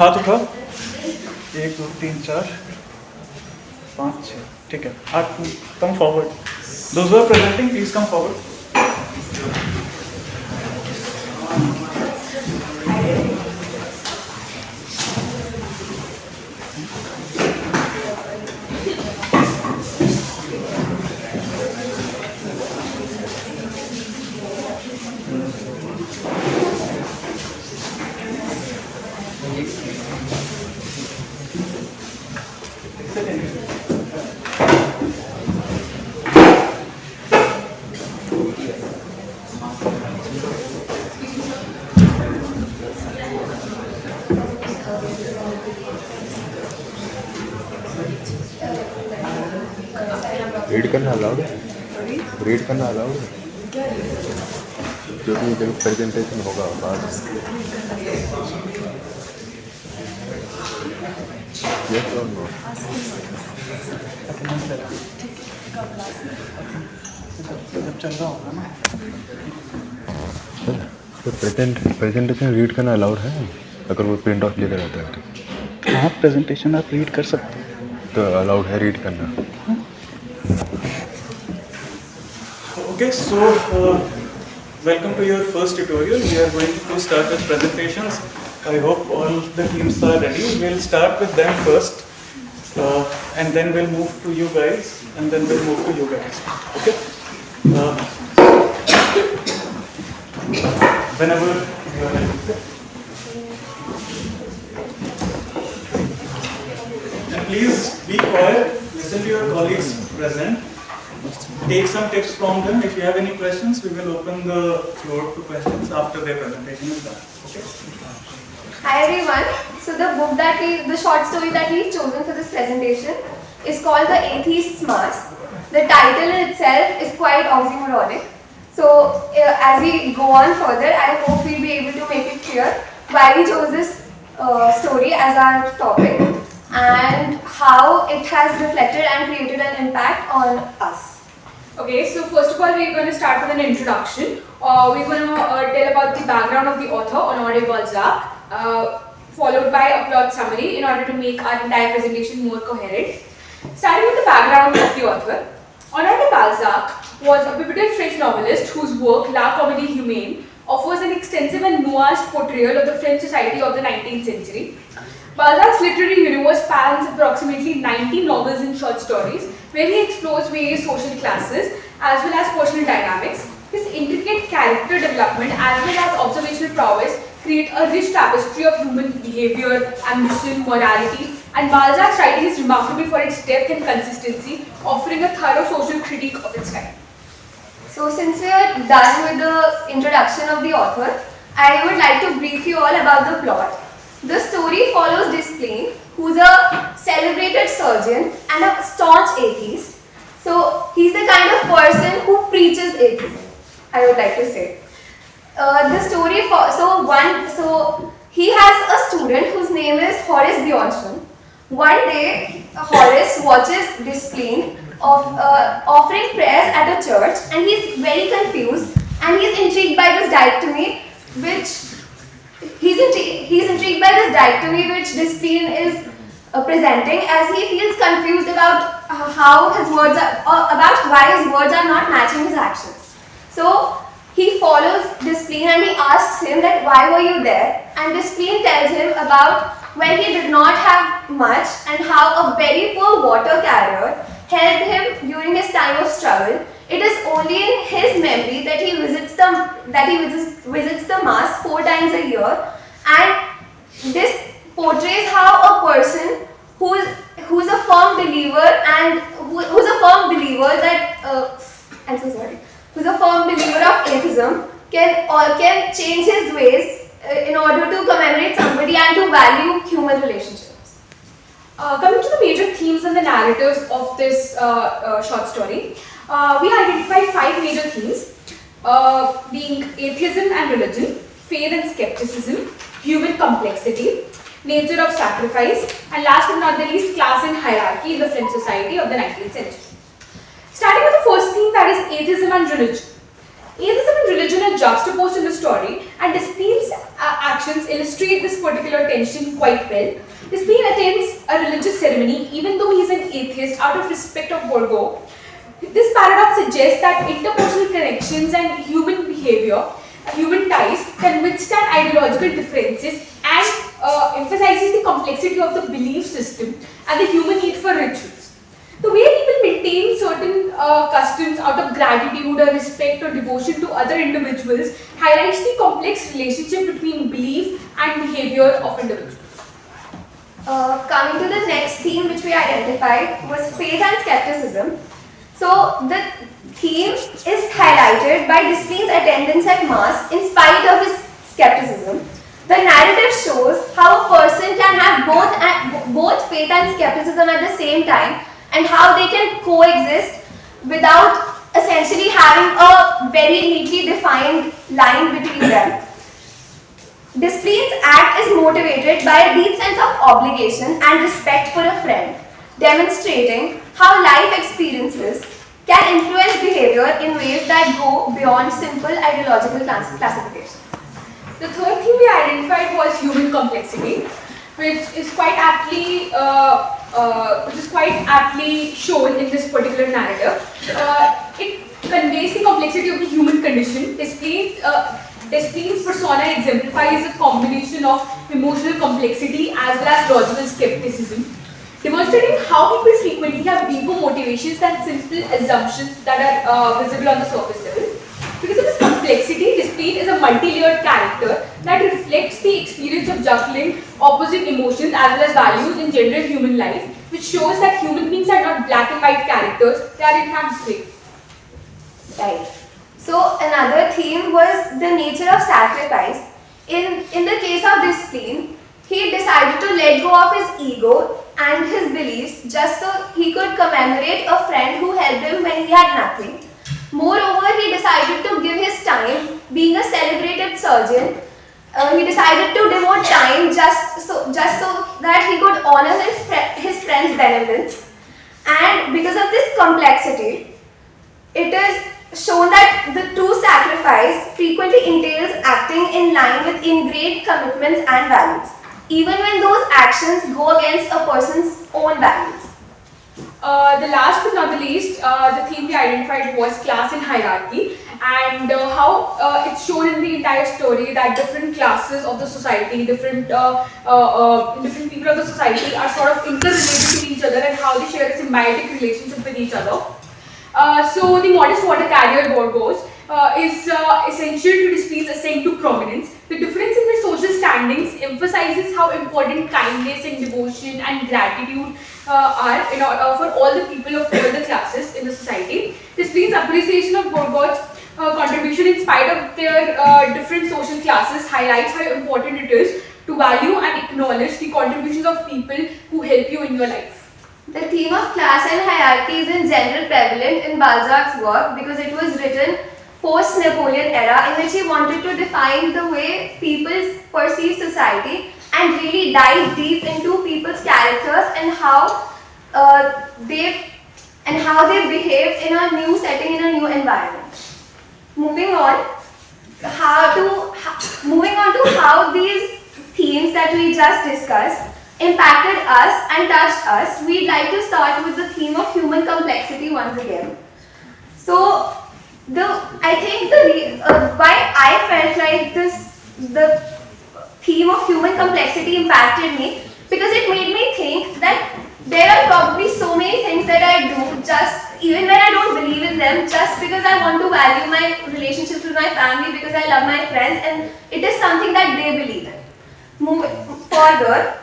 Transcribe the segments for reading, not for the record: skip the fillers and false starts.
हाथ उठाओ। 1 2 3 4 5 6 ठीक है। आप come forward. Those who are presenting, please come forward. Read करना अलाउड है? रीड करना अलाउड है? क्योंकि जब प्रेजेंटेशन होगा बाद यस और नो? जब चल रहा होगा ना तो प्रेजेंटेशन रीड करना अलाउड है अगर वो प्रिंट आउट लेकर आता है तो? हाँ, प्रेजेंटेशन आप रीड कर सकते हैं। तो अलाउड है रीड करना? Okay, so welcome to your first tutorial. We are going to start with presentations. I hope all the teams are ready. We'll start with them first, and then we'll move to you guys, and then we'll move to you guys. Okay? Whenever you are ready. And please be quiet. Listen to your colleagues present. Take some tips from them. If you have any questions, we will open the floor to questions after their presentation is done. Okay? Hi everyone. So the short story that we've chosen for this presentation is called The Atheist's Mask. The title in itself is quite oxymoronic. So as we go on further, I hope we'll be able to make it clear why we chose this story as our topic and how it has reflected and created an impact on us. Okay, so first of all, we're going to start with an introduction. We're going to tell about the background of the author, Honoré Balzac, followed by a plot summary in order to make our entire presentation more coherent. Starting with the background of the author, Honoré Balzac was a pivotal French novelist whose work, La Comédie Humaine, offers an extensive and nuanced portrayal of the French society of the 19th century. Balzac's literary universe spans approximately 90 novels and short stories, where he explores various social classes as well as personal dynamics. His intricate character development as well as observational prowess create a rich tapestry of human behavior, ambition, morality, and Balzac's writing is remarkable for its depth and consistency, offering a thorough social critique of its time. So since we are done with the introduction of the author, I would like to brief you all about the plot. The story follows Desplain, who's a celebrated surgeon and a staunch atheist. So he's the kind of person who preaches atheism, I would like to say. So he has a student whose name is Horace Bjornson. One day, Horace watches Desplain offering prayers at a church, and he's very confused and he's intrigued by this dichotomy which Desplain is presenting, as he feels confused about why his words are not matching his actions. So he follows Desplain and he asks him that why were you there, and Desplain tells him about when he did not have much and how a very poor water carrier helped him during his time of struggle. It is only in his memory that he visits the mass 4 times a year, and this portrays how a person who's a firm believer of atheism can change his ways in order to commemorate somebody and to value human relationships. Coming to the major themes and the narratives of this short story, we identify 5 major themes, being atheism and religion, faith and skepticism, human complexity, nature of sacrifice, and last but not the least, class and hierarchy in the French society of the 19th century. Starting with the first theme, that is atheism and religion. Atheism and religion are juxtaposed in the story, and Desplene's actions illustrate this particular tension quite well. Desplene attends a religious ceremony even though he is an atheist out of respect of Borgo. This paradox suggests that interpersonal connections and human behavior, human ties, can withstand ideological differences and emphasizes the complexity of the belief system and the human need for rituals. The way people maintain certain customs out of gratitude or respect or devotion to other individuals highlights the complex relationship between belief and behavior of individuals. Coming to the next theme which we identified was faith and skepticism. So the theme is highlighted by Desplene's attendance at Mass in spite of his skepticism. The narrative shows how a person can have both faith and skepticism at the same time and how they can coexist without essentially having a very neatly defined line between them. Desplene's act is motivated by a deep sense of obligation and respect for a friend, demonstrating how life experiences can influence behavior in ways that go beyond simple ideological classification. The third thing we identified was human complexity, which is quite aptly shown in this particular narrative. It conveys the complexity of the human condition. Desplene's persona exemplifies a combination of emotional complexity as well as logical skepticism, demonstrating how people frequently have deeper motivations than simple assumptions that are visible on the surface level. Because of this complexity, Desplene is a multi-layered character that reflects the experience of juggling opposite emotions as well as values in general human life, which shows that human beings are not black and white characters, they are in fact gray. Right. So another theme was the nature of sacrifice. In the case of Desplene, he decided to let go of his ego and his beliefs just so he could commemorate a friend who helped him when he had nothing. Moreover, he decided to give his time. Being a celebrated surgeon, he decided to devote time just so that he could honor his friend's benevolence. And because of this complexity, it is shown that the true sacrifice frequently entails acting in line with ingrained commitments and values, even when those actions go against a person's own values. The last but not the least, the theme we identified was class and hierarchy, and how it's shown in the entire story that different classes of the society, different people of the society are sort of interrelated to each other and how they share a symbiotic relationship with each other. So the modest water carrier Borgos is essential to Desplene's ascent to prominence. The difference in their social standings emphasizes how important kindness and devotion and gratitude are for all the people of all the classes in the society. Desplene's appreciation of Borgos' contribution in spite of their different social classes highlights how important it is to value and acknowledge the contributions of people who help you in your life. The theme of class and hierarchy is in general prevalent in Balzac's work because it was written post-Napoleon era in which he wanted to define the way people perceive society and really dive deep into people's characters and how they behave in a new setting, in a new environment. Moving on to how these themes that we just discussed impacted us and touched us, we'd like to start with the theme of human complexity once again. So, I think why I felt like the theme of human complexity impacted me because it made me think that there are probably so many things that I do even when I don't believe in them, just because I want to value my relationships with my family, because I love my friends, and it is something that they believe in. Moving further,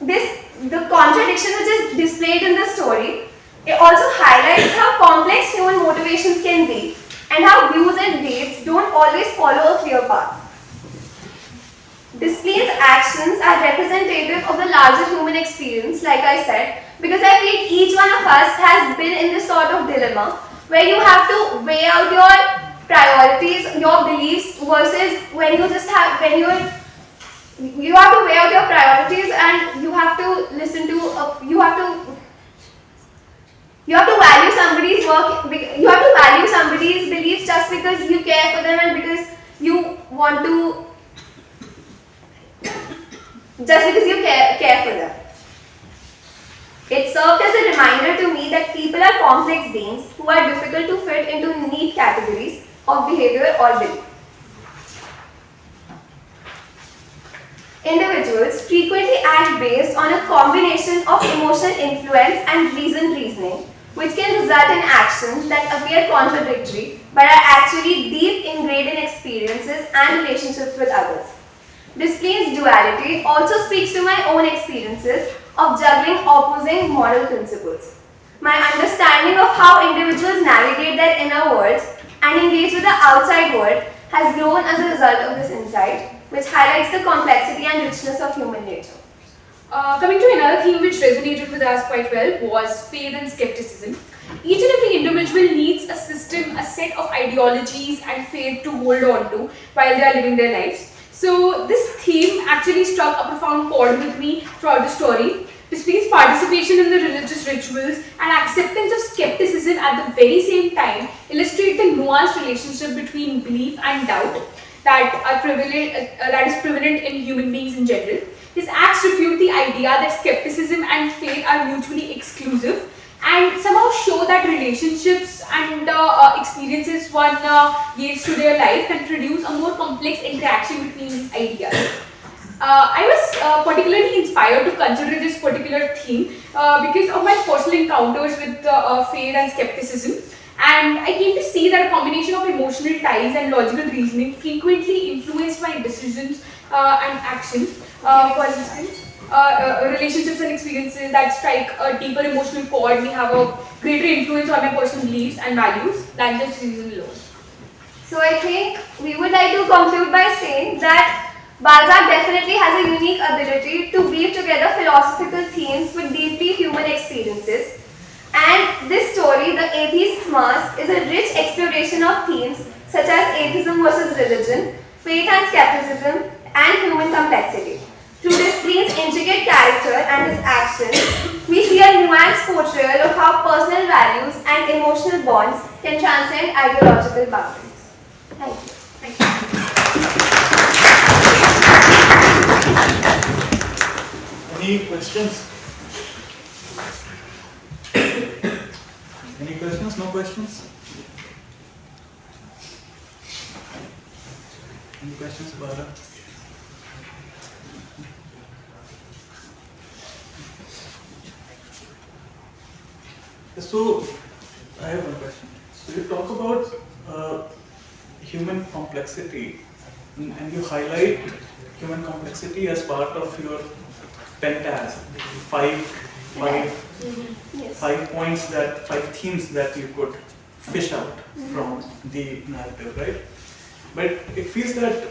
the contradiction which is displayed in the story, it also highlights how complex human motivations can be and how views and dates don't always follow a clear path. Desplene's actions are representative of the larger human experience, like I said, because I feel each one of us has been in this sort of dilemma where you have to weigh out your priorities, your beliefs versus you have to weigh out your priorities and you have to listen to You have to value somebody's work, you have to value somebody's beliefs just because you care for them and because you want to, just because you care for them. It served as a reminder to me that people are complex beings who are difficult to fit into neat categories of behavior or belief. Individuals frequently act based on a combination of emotional influence and reasoning, which can result in actions that appear contradictory but are actually deep ingrained in experiences and relationships with others. Displays duality also speaks to my own experiences of juggling opposing moral principles. My understanding of how individuals navigate their inner worlds and engage with the outside world has grown as a result of this insight, which highlights the complexity and richness of human nature. Coming to another theme which resonated with us quite well was faith and skepticism. Each and every individual needs a system, a set of ideologies and faith to hold on to while they are living their lives. So this theme actually struck a profound chord with me throughout the story. Displays participation in the religious rituals and acceptance of skepticism at the very same time illustrate the nuanced relationship between belief and doubt that is prevalent in human beings in general. His acts refute the idea that skepticism and faith are mutually exclusive and somehow show that relationships and experiences one gains to their life can produce a more complex interaction between these ideas. I was particularly inspired to consider this particular theme because of my personal encounters with faith and skepticism. And I came to see that a combination of emotional ties and logical reasoning frequently influenced my decisions and actions. For instance, relationships and experiences that strike a deeper emotional chord may have a greater influence on my personal beliefs and values than just reason alone. So I think we would like to conclude by saying that Balzac definitely has a unique ability to weave together philosophical themes with deeply human experiences. And this story, The Atheist's Mask, is a rich exploration of themes such as atheism versus religion, faith and skepticism, and human complexity. Through Desplin's intricate character and his actions, we see a nuanced portrayal of how personal values and emotional bonds can transcend ideological boundaries. Thank you. Thank you. Any questions? Any questions? No questions? Any questions, Bala? So, I have one question. So, you talk about human complexity and you highlight human complexity as part of your pentaz, five points that, 5 themes that you could fish out from the narrative, right? But it feels that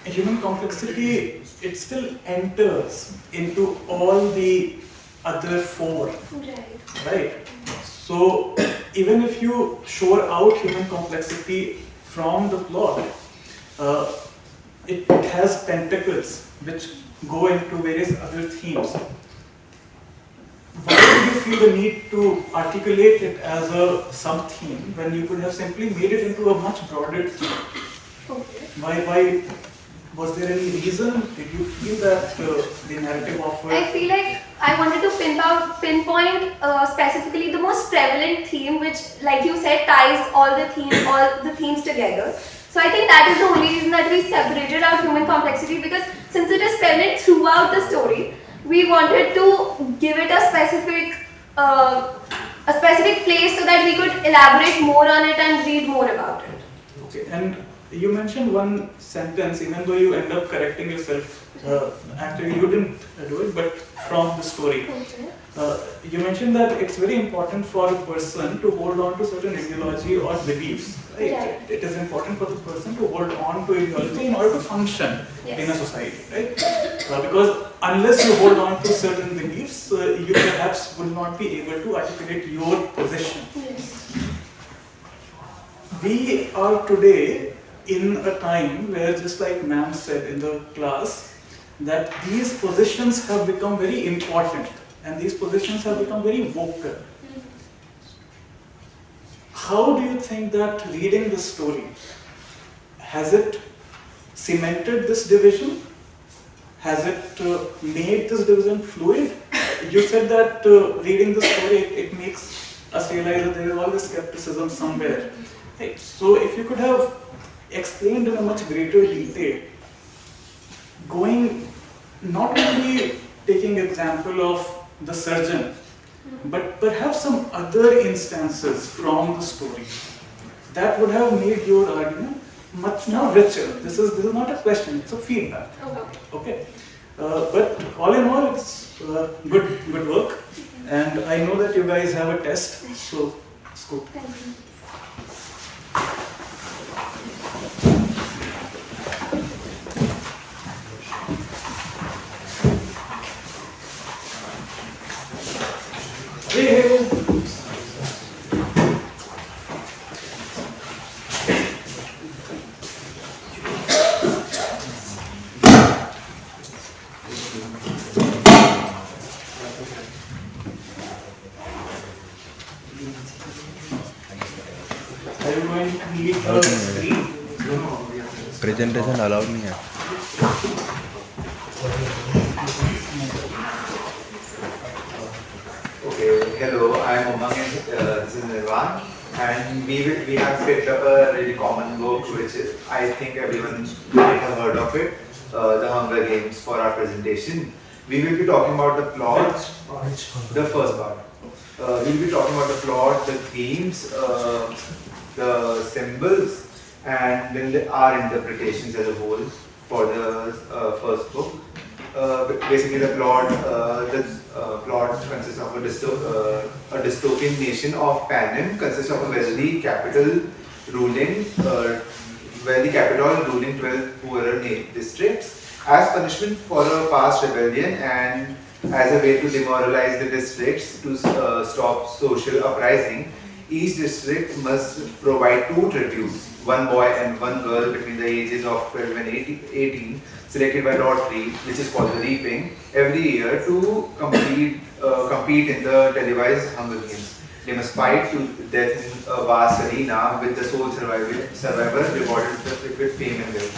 human complexity, it still enters into all the other 4, right? So even if you shore out human complexity from the plot, it has tentacles which go into various other themes. Why do you feel the need to articulate it as a sub-theme when you could have simply made it into a much broader theme? Okay. Why was there any reason? Did you feel that the narrative offered? I feel like I wanted to pinpoint specifically the most prevalent theme, which, like you said, ties all the themes together. So I think that is the only reason that we separated out human complexity, because since it is prevalent throughout the story, we wanted to give it a specific place so that we could elaborate more on it and read more about it. Okay, and you mentioned one sentence, even though you end up correcting yourself. Actually, you didn't do it, but from the story. Okay. You mentioned that it's very important for a person to hold on to certain ideology or beliefs. Right? Right. It is important for the person to hold on to ideology in order to function in a society, right? Because unless you hold on to certain beliefs, you perhaps will not be able to articulate your position. Yes. We are today in a time where, just like ma'am said in the class, that these positions have become very important and these positions have become very vocal. how do you think that reading the story, has it cemented this division? Has it made this division fluid? You said that reading the story, it makes us realize that there is always skepticism somewhere. Right? So if you could have explained in a much greater detail, going not only taking example of the surgeon, but perhaps some other instances from the story that would have made your argument much more richer. This is not a question; it's a feedback. Okay. But all in all, it's good work, and I know that you guys have a test, so it's good. Thank you. Hey. Are you going to need a screen? Presentation allowed नहीं है. Okay, hello, I'm Umang and this is Nirvan, and we have picked up a really common book which is, I think everyone might have heard of it, The Hunger Games, for our presentation. We will be talking about the plot, the first part. We will be talking about the plot, the themes, the symbols, and then our interpretations as a whole for the first book. Basically, the plot consists of a dystopian nation of Panem, consists of a wealthy capital ruling 12 poorer districts. As punishment for a past rebellion and as a way to demoralize the districts to stop social uprising, each district must provide 2 tributes, one boy and one girl between the ages of 12 and 18, selected by lottery, which is called the reaping, every year to compete in the televised Hunger Games. They must fight to death in a vast arena with the sole survivor rewarded with fame and wealth.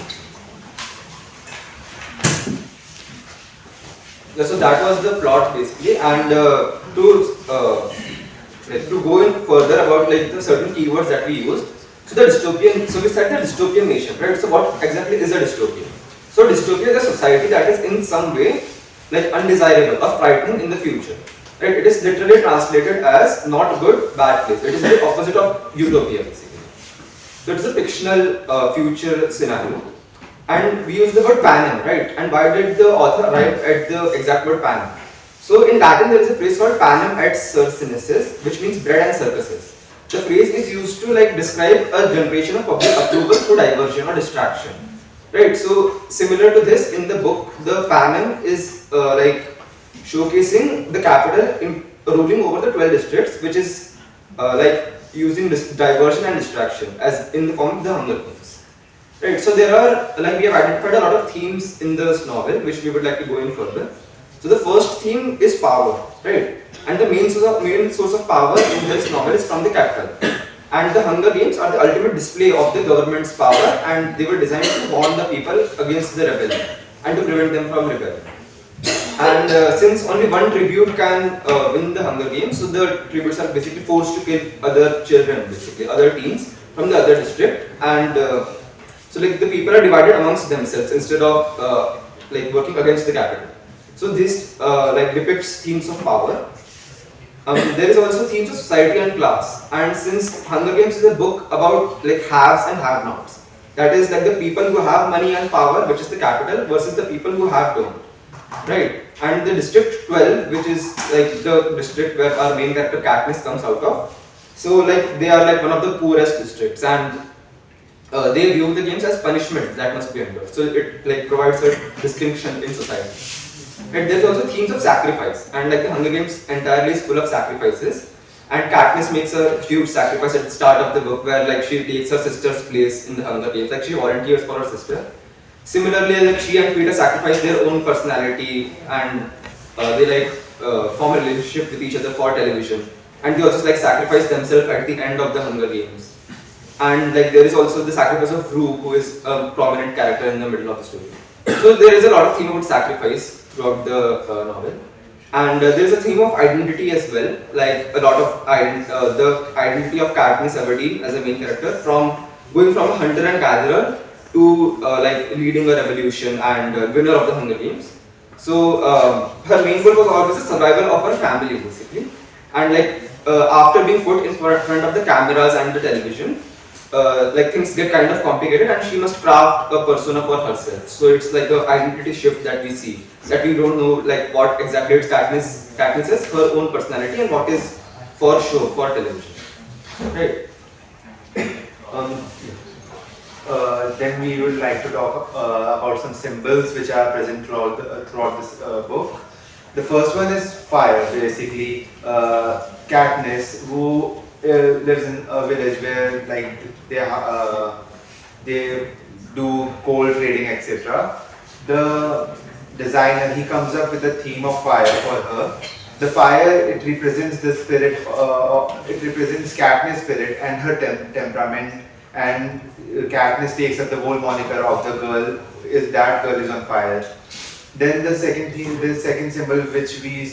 Yeah, so that was the plot basically, and to go in further about like the certain keywords that we used. So the dystopian, so we said the dystopian nation, right? So what exactly is a dystopia? So dystopia is a society that is in some way like undesirable or frightening in the future. Right? It is literally translated as not good, bad place. It is the opposite of utopia basically. So it is a fictional future scenario. And we use the word panem, right? And why did the author arrive at the exact word panem? So in Latin there is a phrase called panem et circenses, which means bread and circuses. The phrase is used to like describe a generation of public approval through diversion or distraction. Right? So similar to this, in the book, the panem is like showcasing the capital in ruling over the 12 districts, which is like using this diversion and distraction as in the form of the Hunger Games. Right, so there are, like we have identified a lot of themes in this novel which we would like to go in further. So the first theme is power, right? And the main source of power in this novel is from the capital. And the Hunger Games are the ultimate display of the government's power, and they were designed to warn the people against the rebellion and to prevent them from rebelling. And since only one tribute can win the Hunger Games, so the tributes are basically forced to kill other children, basically other teens from the other district, and so like the people are divided amongst themselves instead of like working against the capital. So this like depicts themes of power. There is also themes of society and class. And since Hunger Games is a book about like haves and have-nots, that is like the people who have money and power, which is the capital, versus the people who don't. Right? And the district 12, which is like the district where our main character Katniss comes out of. So like they are like one of the poorest districts, and they view the games as punishment that must be endured. So it like provides a distinction in society. And there's also themes of sacrifice, and like the Hunger Games entirely is full of sacrifices. And Katniss makes a huge sacrifice at the start of the book, where like she takes her sister's place in the Hunger Games, like she volunteers for her sister. Similarly, like she and Peter sacrifice their own personality, and they like form a relationship with each other for television. and they also like sacrifice themselves at the end of the Hunger Games. And like there is also the sacrifice of Rue, who is a prominent character in the middle of the story. So there is a lot of theme about sacrifice throughout the novel, and there is a theme of identity as well. Like a lot of the identity of Katniss Everdeen as a main character, from going from a hunter and gatherer to like leading a revolution and winner of the Hunger Games. So her main goal was always the survival of her family, basically, and like after being put in front of the cameras and the television, like things get kind of complicated, and she must craft a persona for herself. So it's like the identity shift that we see, that we don't know like what exactly it's Katniss is, her own personality, and what is for show, for television, right? Then we would like to talk about some symbols which are present throughout this book. The first one is fire, basically. Katniss, who lives in a village where like they do coal trading, etc. The designer, he comes up with a theme of fire for her. The fire, it represents the spirit, it represents Katniss' spirit and her temperament, and Katniss takes up the whole moniker of the girl, is that girl is on fire. Then the second theme, the second symbol which we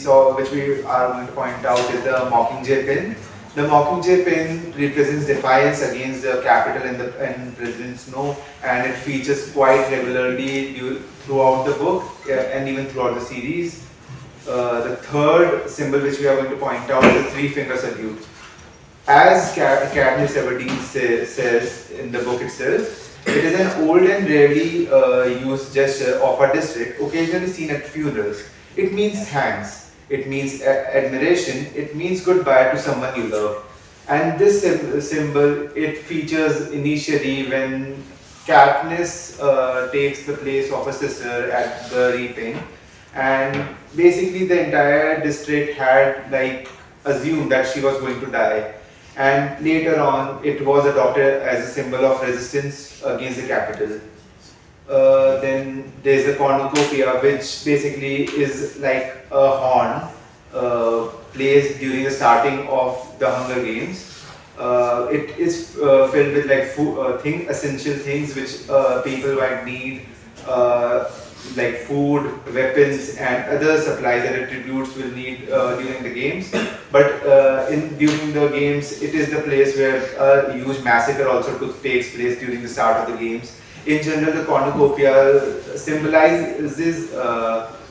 are going to point out is the Mockingjay pin. The Mockingjay pin represents defiance against the capital and President Snow, and it features quite regularly throughout the book and even throughout the series. The third symbol which we are going to point out is the three-finger salute. As Katniss Everdeen says in the book itself, it is an old and rarely used gesture of our district, occasionally seen at funerals. It means thanks, it means admiration, it means goodbye to someone you love. And this symbol, it features initially when Katniss takes the place of her sister at the reaping, and basically the entire district had like assumed that she was going to die. And later on, it was adopted as a symbol of resistance against the capital. Then there's the cornucopia, which basically is like a horn placed during the starting of the Hunger Games. It is filled with like essential things which people might need, like food, weapons, and other supplies that recruits will need during the games. But during the games, it is the place where a huge massacre also takes place during the start of the games. In general, the cornucopia symbolizes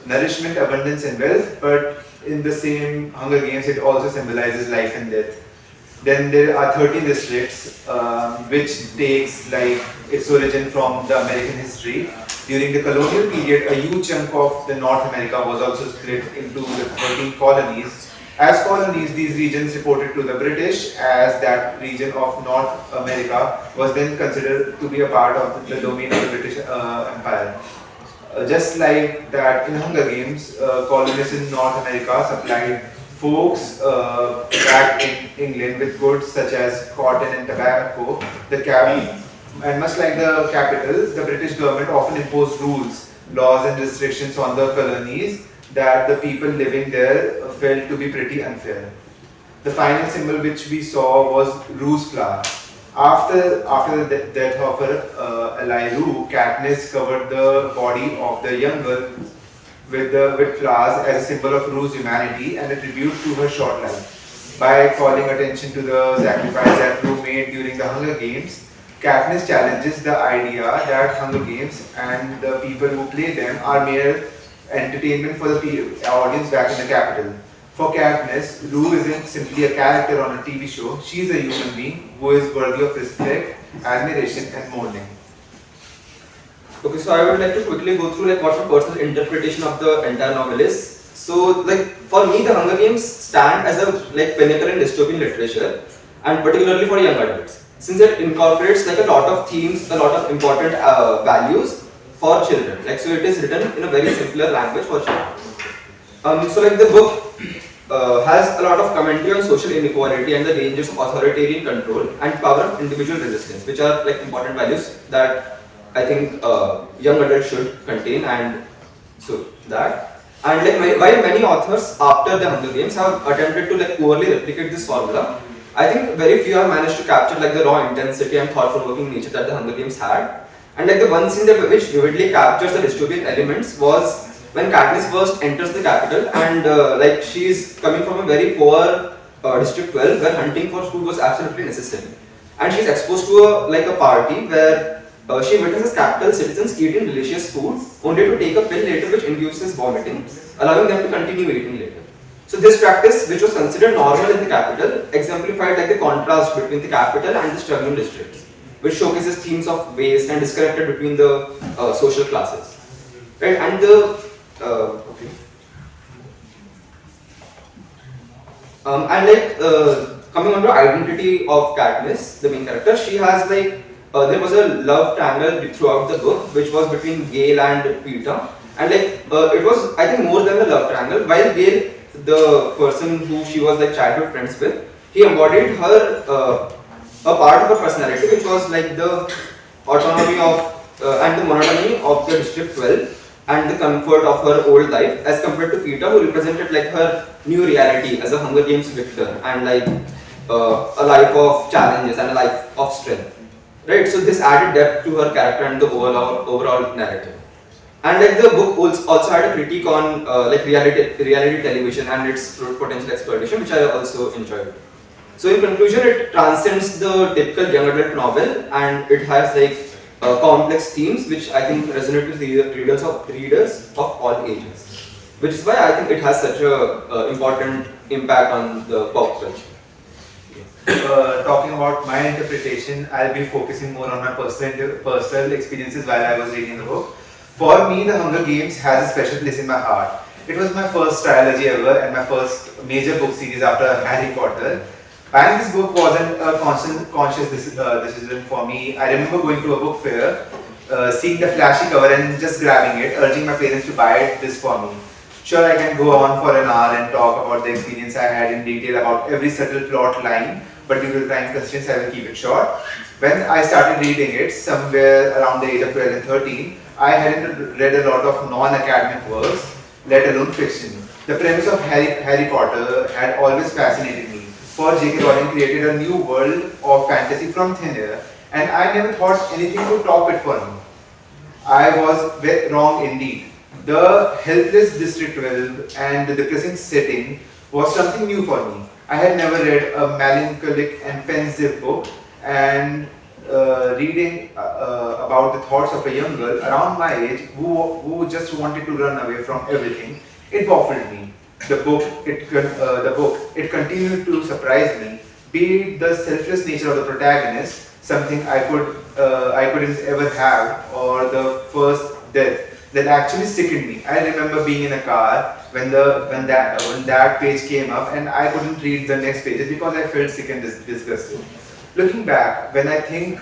nourishment, abundance, and wealth, but in the same Hunger Games, it also symbolizes life and death. Then there are 13 districts, which takes like its origin from the American history. During the colonial period, a huge chunk of the North America was also split into the 13 colonies. As colonies, these regions reported to the British, as that region of North America was then considered to be a part of the domain of the British Empire. Just like that in Hunger Games, colonists in North America supplied folks back in England with goods such as cotton and tobacco. And much like the capital, the British government often imposed rules, laws and restrictions on the colonies that the people living there felt to be pretty unfair. The final symbol which we saw was Rue's flower. After the death of her ally Rue, Katniss covered the body of the young girl with flowers as a symbol of Rue's humanity and a tribute to her short life. By calling attention to the sacrifice that Rue made during the Hunger Games, Katniss challenges the idea that Hunger Games and the people who play them are mere entertainment for the audience back in the capital. For Katniss, Rue isn't simply a character on a TV show, she is a human being who is worthy of respect, admiration and mourning. Okay, so I would like to quickly go through like what my personal interpretation of the entire novel is. So like for me, the Hunger Games stand as a like pinnacle in dystopian literature, and particularly for young adults, since it incorporates like a lot of themes, a lot of important values for children. Like so, it is written in a very simpler language for children. So like the book has a lot of commentary on social inequality and the dangers of authoritarian control and power of individual resistance, which are like important values that I think young adults should contain, and so that. And while many authors after the Hunger Games have attempted to poorly replicate this formula, I think very few have managed to capture the raw intensity and thought-provoking nature that the Hunger Games had. And the one scene that which vividly captures the dystopian elements was when Katniss first enters the capital, and she is coming from a very poor District 12 where hunting for food was absolutely necessary. And she is exposed to a party where she witnesses capital citizens eating delicious food only to take a pill later which induces vomiting, allowing them to continue eating later. So this practice, which was considered normal in the capital, exemplified the contrast between the capital and the struggling districts, which showcases themes of waste and disconnected between the social classes. Right, and coming on to identity of Katniss, the main character, she has there was a love triangle throughout the book, which was between Gale and Peeta, and it was, I think, more than a love triangle. While Gale, the person who she was childhood friends with, he embodied her a part of her personality, which was the autonomy of and the monotony of the District 12 and the comfort of her old life, as compared to Peeta, who represented her new reality as a Hunger Games victor and a life of challenges and a life of strength. Right, so this added depth to her character and the overall narrative. And the book also had a critique on reality television and its potential exploitation, which I also enjoyed. So in conclusion, it transcends the typical young adult novel, and it has complex themes which I think resonate with readers of all ages. Which is why I think it has such a important impact on the pop culture. Talking about my interpretation, I'll be focusing more on my personal experiences while I was reading the book. For me, The Hunger Games has a special place in my heart. It was my first trilogy ever and my first major book series after Harry Potter. Buying this book wasn't a conscious decision for me. I remember going to a book fair, seeing the flashy cover and just grabbing it, urging my parents to buy this for me. Sure, I can go on for an hour and talk about the experience I had in detail about every subtle plot line, but due to time constraints, I will keep it short. When I started reading it, somewhere around the age of 12 and 13, I hadn't read a lot of non-academic works, let alone fiction. The premise of Harry Potter had always fascinated me. For J.K. Rowling created a new world of fantasy from thin air, and I never thought anything would top it for me. I was wrong indeed. The helpless District 12 and the depressing setting was something new for me. I had never read a melancholic and pensive book, and reading about the thoughts of a young girl around my age who just wanted to run away from everything, it baffled me. The book, it continued to surprise me. Be it the selfless nature of the protagonist, something I couldn't ever have, or the first death that actually sickened me. I remember being in a car when that page came up, and I couldn't read the next pages because I felt sick and disgusted. Looking back, when I think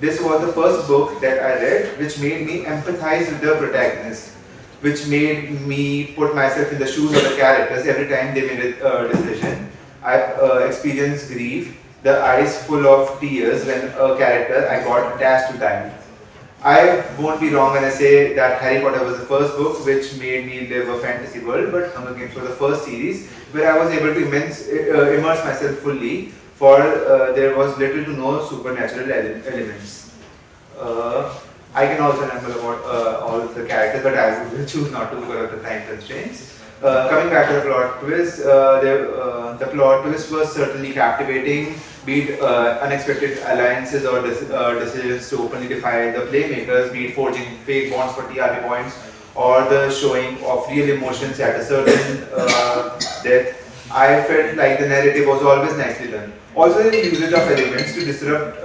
this was the first book that I read, which made me empathize with the protagonist, which made me put myself in the shoes of the characters every time they made a decision. I experienced grief, the eyes full of tears when a character I got attached to died. I won't be wrong when I say that Harry Potter was the first book which made me live a fantasy world, but Hunger Games was the first series where I was able to immerse myself fully, for there was little to no supernatural elements. I can also remember about all of the characters, but I will choose not to because of the time constraints. Coming back to the plot twist, the plot twist was certainly captivating, be it unexpected alliances or decisions to openly defy the playmakers, be it forging fake bonds for TRP points, or the showing of real emotions at a certain death. I felt like the narrative was always nicely done. Also, the usage of elements to disrupt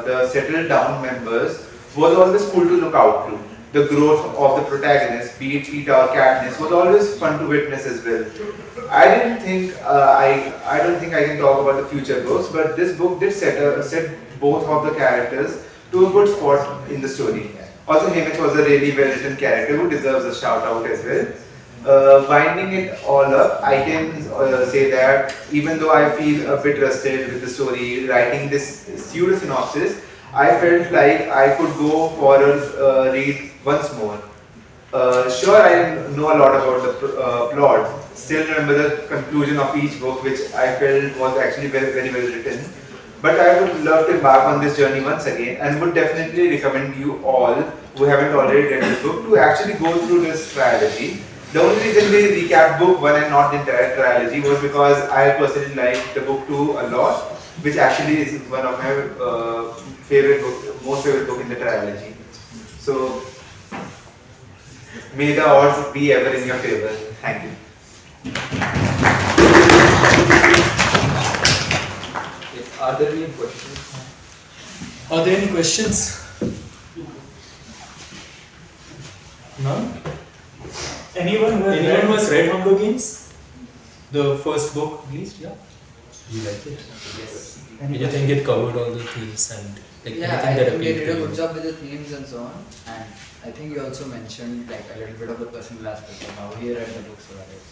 the settled down members was always cool to look out to. The growth of the protagonist, be it Peeta or Katniss, was always fun to witness as well. I don't think I can talk about the future books, but this book did set both of the characters to a good spot in the story. Also, Haymitch was a really well-written character who deserves a shout out as well. Winding it all up, I can say that even though I feel a bit rusted with the story, writing this pseudo synopsis, I felt like I could go for a read once more. Sure, I know a lot about the plot. Still remember the conclusion of each book, which I felt was actually very well written. But I would love to embark on this journey once again, and would definitely recommend you all who haven't already read this book to actually go through this trilogy. The only reason we recapped book 1 and not the entire trilogy was because I personally liked the book 2 a lot, which actually is one of my most favorite book in the trilogy. So may the odds be ever in your favor. Thank you. Are there any questions? Are there any questions? None? Anyone who Anyone who has read Hunger Games? The first book, at least, yeah? You like it? Yes. You think it covered all the themes and like Yeah, I anything that think they appealed did to a you? good job with the themes and so on. And I think you also mentioned like a little bit of the personal aspect of how he read the book, so that is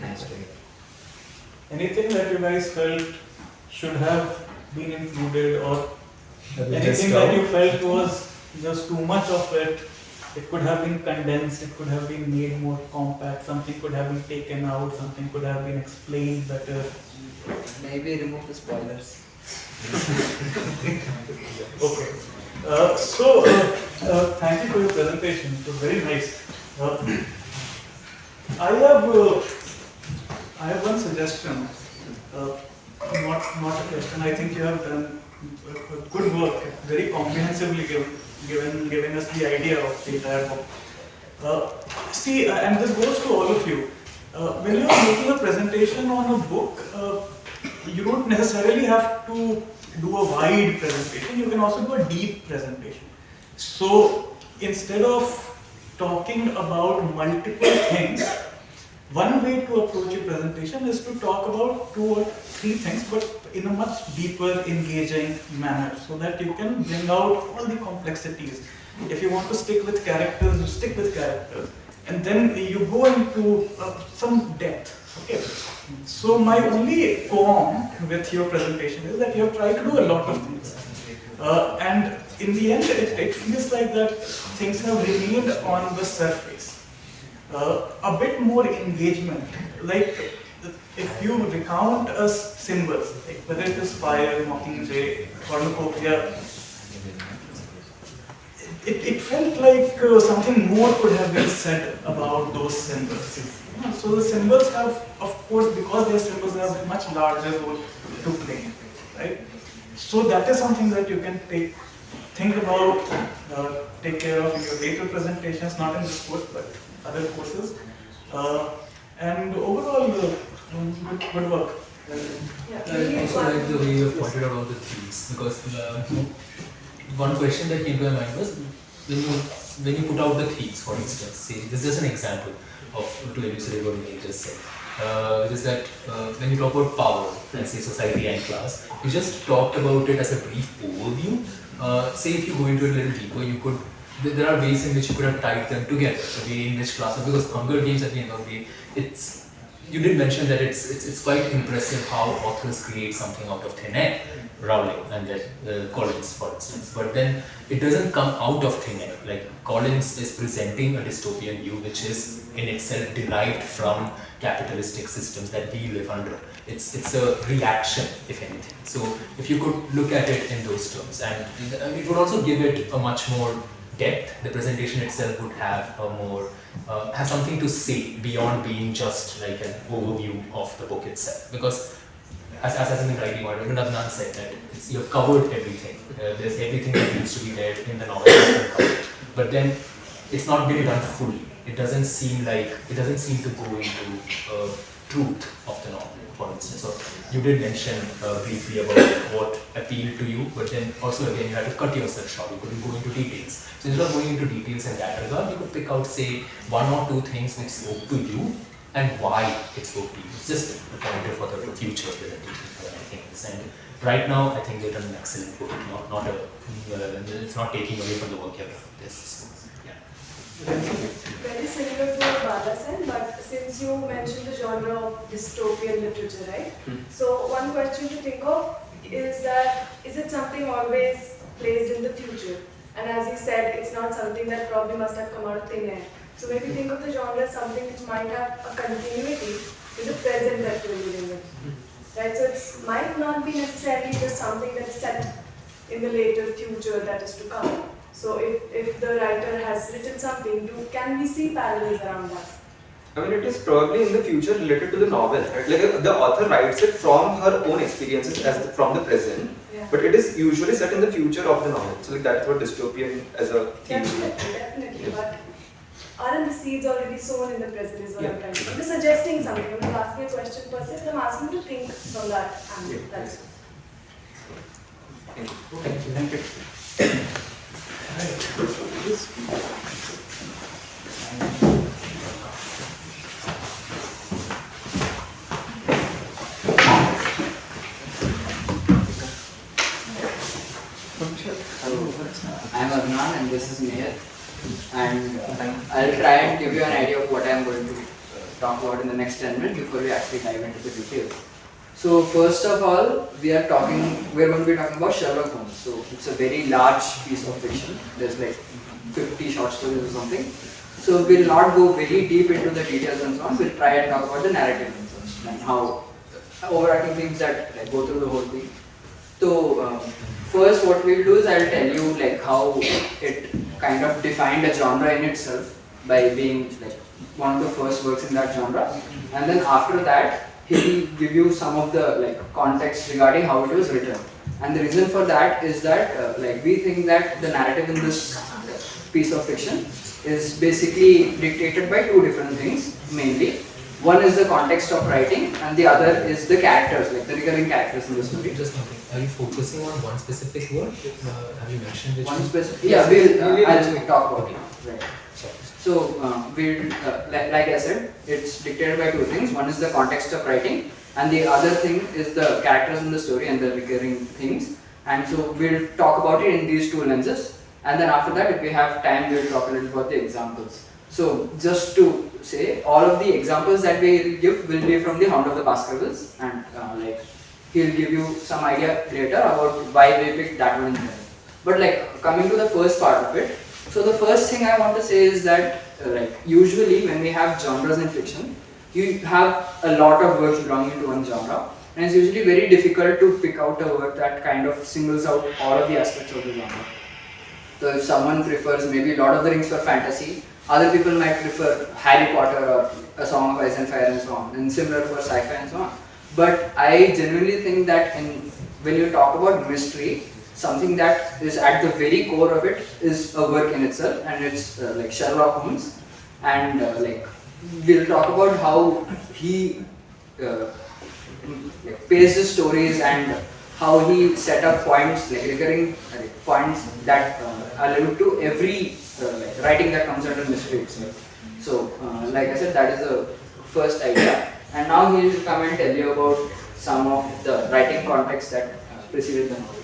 nice to hear. Anything that you guys felt should have been included, or Have you anything missed that out? you felt was just too much of it? It could have been condensed, it could have been made more compact, something could have been taken out, something could have been explained better. Maybe remove the spoilers. Okay. Thank you for your presentation. It was very nice. I have one suggestion. Not a question. I think you have done good work, very comprehensively given us the idea of the entire book. And this goes to all of you. When you are making a presentation on a book, you don't necessarily have to do a wide presentation. You can also do a deep presentation. So instead of talking about multiple things, one way to approach your presentation is to talk about 2 or 3 things, but in a much deeper, engaging manner, so that you can bring out all the complexities. If you want to stick with characters, you stick with characters, and then you go into some depth. Okay. So my only qualm with your presentation is that you have tried to do a lot of things, and in the end, it feels like that things have remained on the surface. A bit more engagement, like if you recount us symbols, like whether it is fire, mockingjay, cornucopia, it felt like something more could have been said about those symbols. So the symbols have, of course, because they are symbols, they have a much larger role to play, right? So that is something that you can think about, take care of in your later presentations, not in this course, but other courses. And overall, good work. I also like the way you have pointed out all the themes, because one question that came to my mind was when you put out the themes, for instance, say this is just an example of to elucidate what you just said. It is that when you talk about power and say society and class, you just talked about it as a brief overview. Say if you go into it a little deeper, you could. There are ways in which you could have tied them together. The way in which classes, because Hunger Games at the end of the day, you did mention that it's quite impressive how authors create something out of thin air, Rowling and then Collins, for instance. But then it doesn't come out of thin air. Like Collins is presenting a dystopian view which is in itself derived from capitalistic systems that we live under. It's a reaction, if anything. So if you could look at it in those terms, and it would also give it a much more depth. The presentation itself would have a more have something to say beyond being just like an overview of the book itself. Because as has been rightly pointed, even Adnan said that you have covered everything. There's everything that needs to be there in the novel has been covered. But then it's not been done fully. It doesn't seem to go into truth of the novel, for instance. So you did mention briefly about what appealed to you, but then also again you had to cut yourself short. You couldn't go into details. So instead of going into details in that regard, you could pick out, say, 1 or 2 things which spoke to you and why it spoke to you. It's just a pointer for the future presentation for anything else. And right now, I think they've done an excellent work. It's not taking away from the work you have done. Very similar to what Bala said, but since you mentioned the genre of dystopian literature, right? So one question to think of is that, is it something always placed in the future? And as you said, it's not something that probably must have come out of thin air. So maybe think of the genre as something which might have a continuity with the present that we're living in. Right? So it might not be necessarily just something that is set in the later future that is to come. So if the writer has written something, can we see parallels around that? I mean, it is probably in the future related to the novel, right? Like the author writes it from her own experiences from the present, Yeah. but it is usually set in the future of the novel. So like that's what dystopian as a theme. Definitely. But aren't the seeds already sown in the present is what I'm trying to. I'm just suggesting something. I'm not asking a question per se, but I'm asking you to think from that angle. That's it. Thank you. I'm Adnan and this is Meher. And I'll try and give you an idea of what I'm going to talk about in the next 10 minutes before we actually dive into the details. So first of all, we're going to be talking about Sherlock Holmes. So it's a very large piece of fiction. There's like 50 short stories or something. So we'll not go very deep into the details and so on. We'll try and talk about the narrative and how overarching things that like, go through the whole thing. So first what we'll do is I'll tell you like how it kind of defined a genre in itself by being like one of the first works in that genre, and then after that he'll give you some of the like context regarding how it was written. And the reason for that is that like we think that the narrative in this piece of fiction is basically dictated by two different things mainly. One is the context of writing and the other is the characters, like the recurring characters in the story. Just one thing. Are you focusing on one specific word? Have you mentioned which One specific? Yeah, I'll talk about it. Right. So like I said, it's dictated by two things. One is the context of writing, and the other thing is the characters in the story and the recurring things. And so we'll talk about it in these two lenses. And then after that, if we have time, we'll talk a little about the examples. So just to say, all of the examples that we give will be from the Hound of the Baskervilles, and like he'll give you some idea later about why we picked that one. But like coming to the first part of it, so the first thing I want to say is that like usually when we have genres in fiction, you have a lot of works belonging to one genre, and it's usually very difficult to pick out a work that kind of singles out all of the aspects of the genre. So if someone prefers maybe Lord of the Rings for fantasy, other people might prefer Harry Potter or A Song of Ice and Fire and so on, and similar for sci-fi and so on. But I genuinely think that when you talk about mystery, something that is at the very core of it is a work in itself, and it's like Sherlock Holmes. And like we'll talk about how he like paced his stories and how he set up points, like recurring points that allude to every like writing that comes under mystery itself. So, like I said, that is the first idea. And now he will come and tell you about some of the writing context that preceded the novel.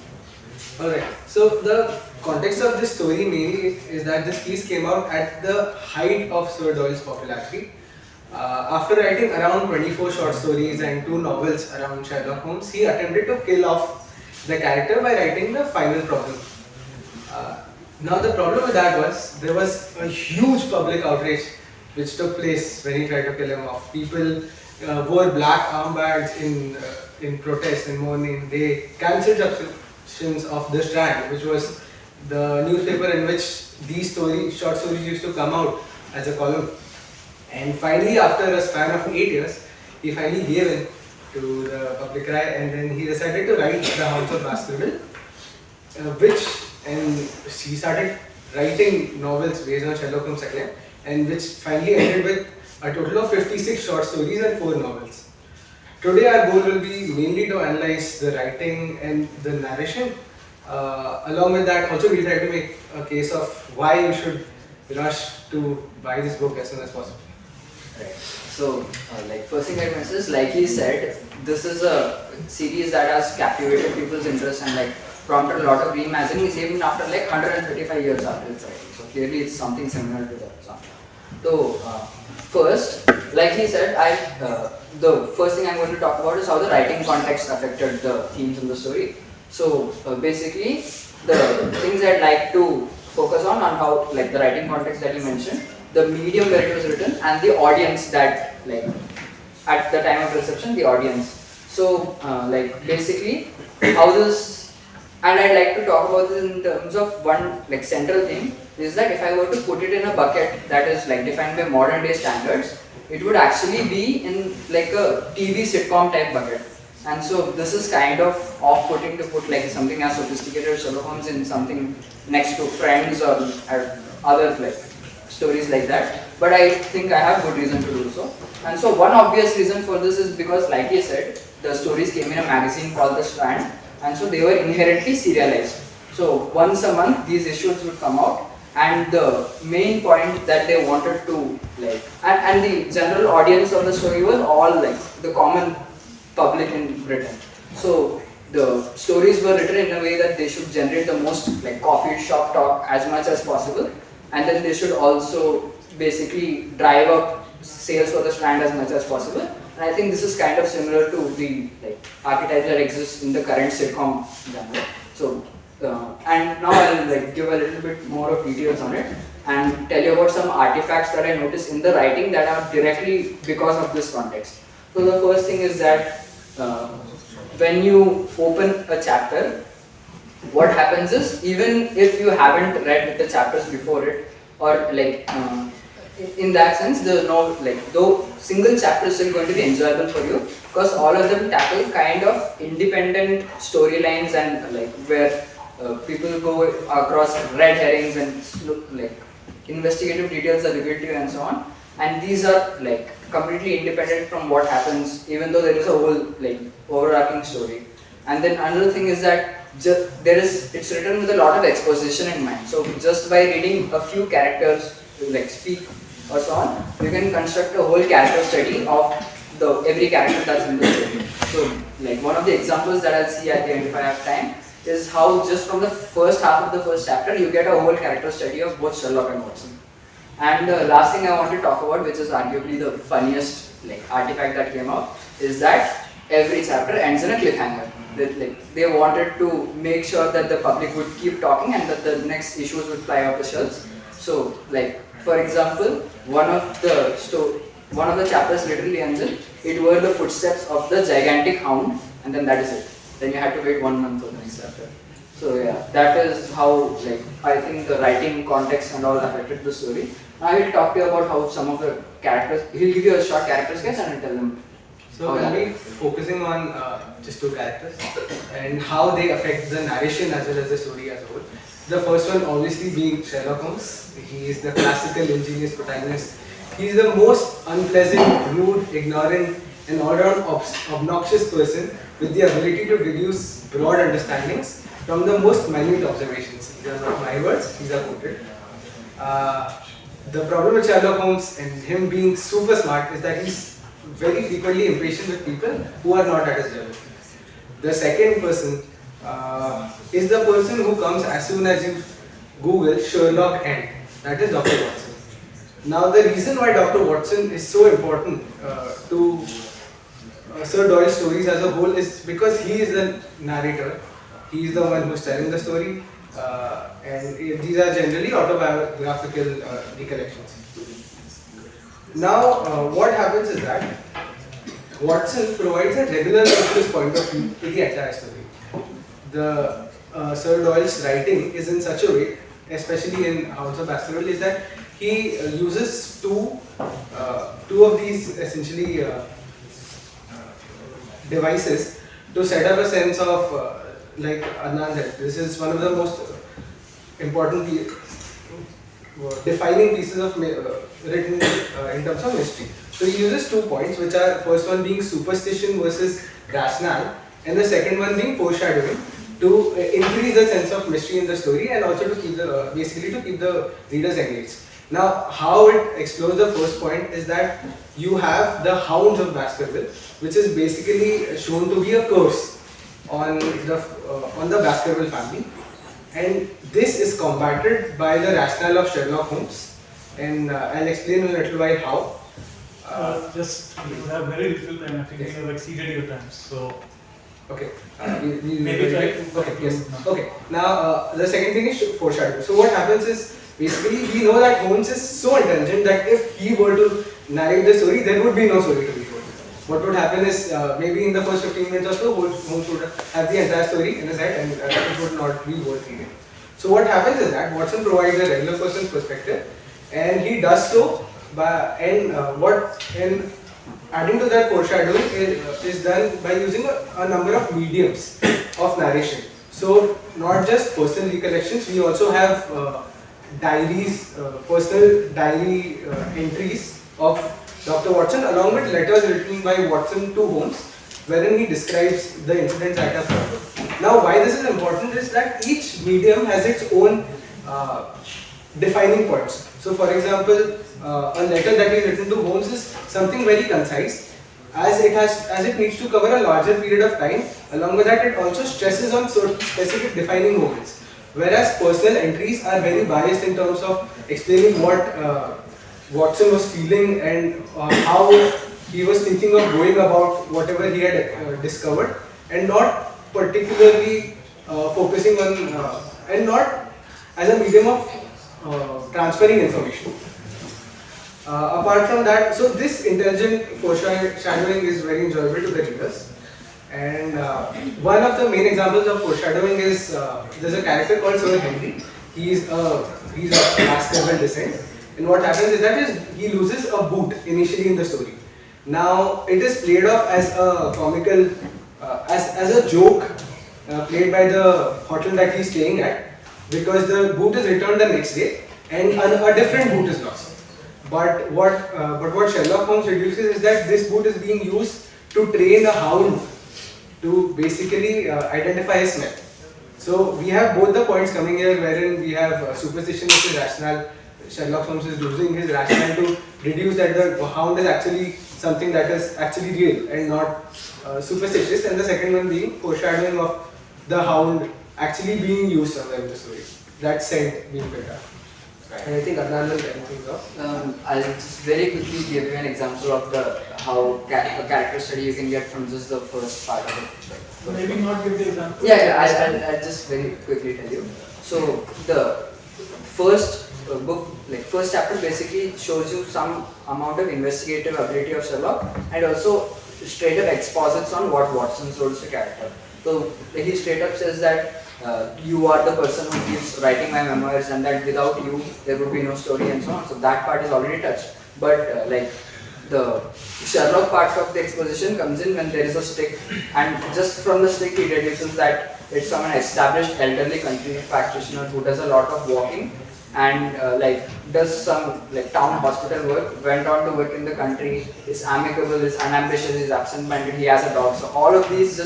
Alright, so the context of this story mainly is that this piece came out at the height of Sir Doyle's popularity. After writing around 24 short stories and 2 novels around Sherlock Holmes, he attempted to kill off the character by writing the final problem. Now the problem with that was, there was a huge public outrage which took place when he tried to kill him off. People wore black armbands in protest and mourning. They cancelled subscriptions of The Strand, which was the newspaper in which these short stories used to come out as a column. And finally, after a span of 8 years, he finally gave in to the public eye, and then he decided to write The Hounds of Baskerville, and he started writing novels based on Sherlock Holmes again, and which finally ended with a total of 56 short stories and 4 novels. Today our goal will be mainly to analyze the writing and the narration. Along with that, also we'll try to make a case of why you should rush to buy this book as soon as possible. Right. So, like first thing I mentioned is, like he said, this is a series that has captivated people's interest and like prompted a lot of reimaginings even after like 135 years after its writing. So clearly it's something similar to that genre. So first, like he said, the first thing I'm going to talk about is how the writing context affected the themes in the story. So basically, the things I'd like to focus on how like the writing context that you mentioned, the medium where it was written, and the audience that like at the time of reception, the audience. So like basically how this, and I'd like to talk about this in terms of one like central thing is that if I were to put it in a bucket that is like defined by modern day standards, it would actually be in like a TV sitcom type bucket. And so this is kind of off-putting to put like something as sophisticated as Sherlock Holmes in something next to Friends or other like stories like that. But I think I have good reason to do so. And so one obvious reason for this is because, like you said, the stories came in a magazine called The Strand, and so they were inherently serialized. So once a month these issues would come out, and the main point that they wanted to like, and the general audience of the story was all like the common public in Britain. So the stories were written in a way that they should generate the most like coffee shop talk as much as possible, and then they should also basically drive up sales for the Strand as much as possible. And I think this is kind of similar to the like archetype that exists in the current sitcom genre. So and now I'll like give a little bit more of details on it and tell you about some artifacts that I noticed in the writing that are directly because of this context. So the first thing is that when you open a chapter, what happens is, even if you haven't read the chapters before it, or like in that sense, there's no like, though single chapter is still going to be enjoyable for you because all of them tackle kind of independent storylines and like where people go across red herrings and like investigative details are revealed to you and so on. And these are like completely independent from what happens, even though there is a whole like overarching story. And then another thing is that it's written with a lot of exposition in mind. So just by reading a few characters like speak or so on, you can construct a whole character study of every character that's in the story. So like one of the examples that I'll see at the end if I have time is how just from the first half of the first chapter you get a whole character study of both Sherlock and Watson. And the last thing I want to talk about, which is arguably the funniest like artifact that came out, is that every chapter ends in a cliffhanger. They wanted to make sure that the public would keep talking and that the next issues would fly off the shelves. So, like for example, one of the chapters literally ends in, "It were the footsteps of the gigantic hound," and then that is it. Then you had to wait 1 month for the next chapter. So yeah, that is how like I think the writing context and all affected the story. Now I will talk to you about how some of the characters. He'll give you a short character sketch and I'll tell them. So I'll be focusing on just two characters and how they affect the narration as well as the story as a whole. The first one obviously being Sherlock Holmes. He is the classical ingenious protagonist. He is the most unpleasant, rude, ignorant and all-round obnoxious person with the ability to deduce broad understandings from the most minute observations. These are not my words, these are quoted. The problem with Sherlock Holmes and him being super smart is that he's very frequently impatient with people who are not at his level. The second person is the person who comes as soon as you Google Sherlock and that is Dr. Watson. Now the reason why Dr. Watson is so important to Sir Doyle's stories as a whole is because he is the narrator, he is the one who is telling the story, and these are generally autobiographical recollections. Now what happens is that Watson provides a regular focus point of view to the entire story. The Sir Doyle's writing is in such a way, especially in House of Baskerville, is that he uses two of these essentially devices to set up a sense of like Adnan said, this is one of the most important defining pieces of written in terms of mystery. So he uses 2 points, which are first one being superstition versus rationale, and the second one being foreshadowing, to increase the sense of mystery in the story and also to keep the basically to keep the readers engaged. Now, how it explores the first point is that you have the Hounds of Baskerville, which is basically shown to be a curse on the Baskerville family, and this is combated by the rationale of Sherlock Holmes, and I'll explain in a little while how. Just you have very little time. I think you have exceeded your time. So Okay. Maybe try. Okay. Yes. Okay. Now the second thing is foreshadowing. So what happens is basically we know that Holmes is so intelligent that if he were to narrate the story, there would be no story to be told. What would happen is maybe in the first 15 minutes or so, Holmes would have the entire story in his head and it would not be worth reading. So what happens is that Watson provides a regular person's perspective, and he does so by adding to that foreshadowing is done by using a number of mediums of narration. So not just personal recollections, we also have diaries, personal diary entries of Dr. Watson along with letters written by Watson to Holmes wherein he describes the incidents that have happened. Now why this is important is that each medium has its own defining points. So for example, a letter that is written to Holmes is something very concise as it needs to cover a larger period of time. Along with that, it also stresses on certain specific defining moments. Whereas personal entries are very biased in terms of explaining what Watson was feeling and how he was thinking of going about whatever he had discovered, and not particularly focusing on and not as a medium of transferring information. Apart from that, so this intelligent foreshadowing is very enjoyable to the readers. And one of the main examples of foreshadowing is there's a character called Sir Henry. He's of Baskerville descent, and what happens is that he loses a boot initially in the story. Now it is played off as a comical, as a joke played by the hotel that he's staying at, because the boot is returned the next day and a different boot is lost. But what Sherlock Holmes deduces is that this boot is being used to train a hound to basically identify a smell. So we have both the points coming here, wherein we have superstition which is rational. Sherlock Holmes is using his rationale to deduce that the hound is actually something that is actually real and not superstitious, and the second one being foreshadowing of the hound actually being used somewhere in the story. That scent being picked up. And I think Adnan will tell things off. I'll just very quickly give you an example of how a character study you can get from just the first part of it. Maybe not give the example. Yeah, I'll just very quickly tell you. So the first first chapter basically shows you some amount of investigative ability of Sherlock, and also straight up exposits on what Watson's role is a character. So he straight up says that you are the person who keeps writing my memoirs, and that without you there would be no story and so on. So that part is already touched. But the Sherlock part of the exposition comes in when there is a stick, and just from the stick he deduces that it's from an established elderly country practitioner who does a lot of walking and does some town hospital work, went on to work in the country, is amicable, is unambitious, is absent-minded, he has a dog. So all of these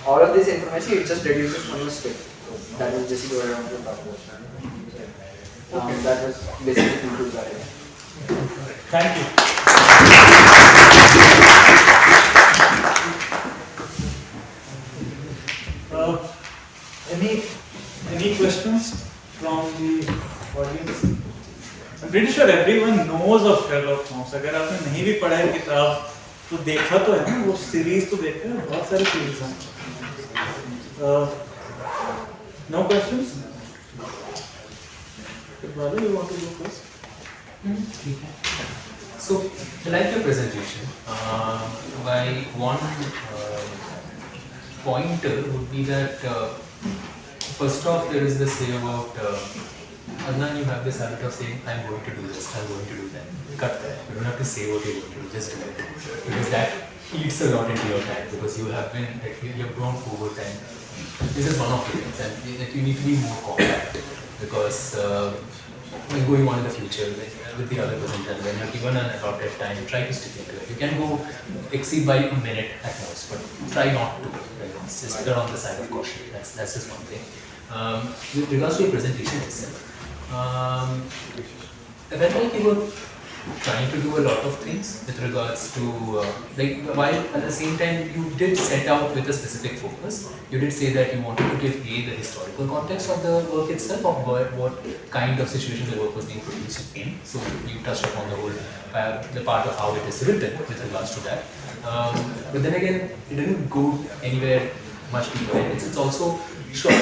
all of this information it just deduces from the stick. So that was basically what I wanted to talk about. That was basically concludes that. Thank you. Any questions from the audience? I'm pretty sure everyone knows of Sherlock Holmes. अगर आपने नहीं भी पढ़ा है किताब तो देखा तो है ना, वो सीरीज तो देखा है, बहुत सारी सीरीज हैं. No questions? Brother, you want to go first? So, I like your presentation. My one pointer would be that first off, there is this say about Adnan, you have this habit of saying, I'm going to do this, I'm going to do that. Cut that. You don't have to say what you're going to do, just do it. Because that eats a lot into your time, because you have grown over time. This is one of the things, and that you need to be more compact. Because going on in the future, with the other presenters, when you're given an allotted time, try to stick into it. You can go exceed by a minute at most, but try not to. It's just err on the side of caution. That's just one thing. With regards to your presentation itself, I felt like you were trying to do a lot of things with regards to, like, while at the same time you did set out with a specific focus. You did say that you wanted to give the historical context of the work itself, of what kind of situation the work was being produced in. So you touched upon the whole, the part of how it is written with regards to that. But then again, it didn't go anywhere much deeper. It's also sure,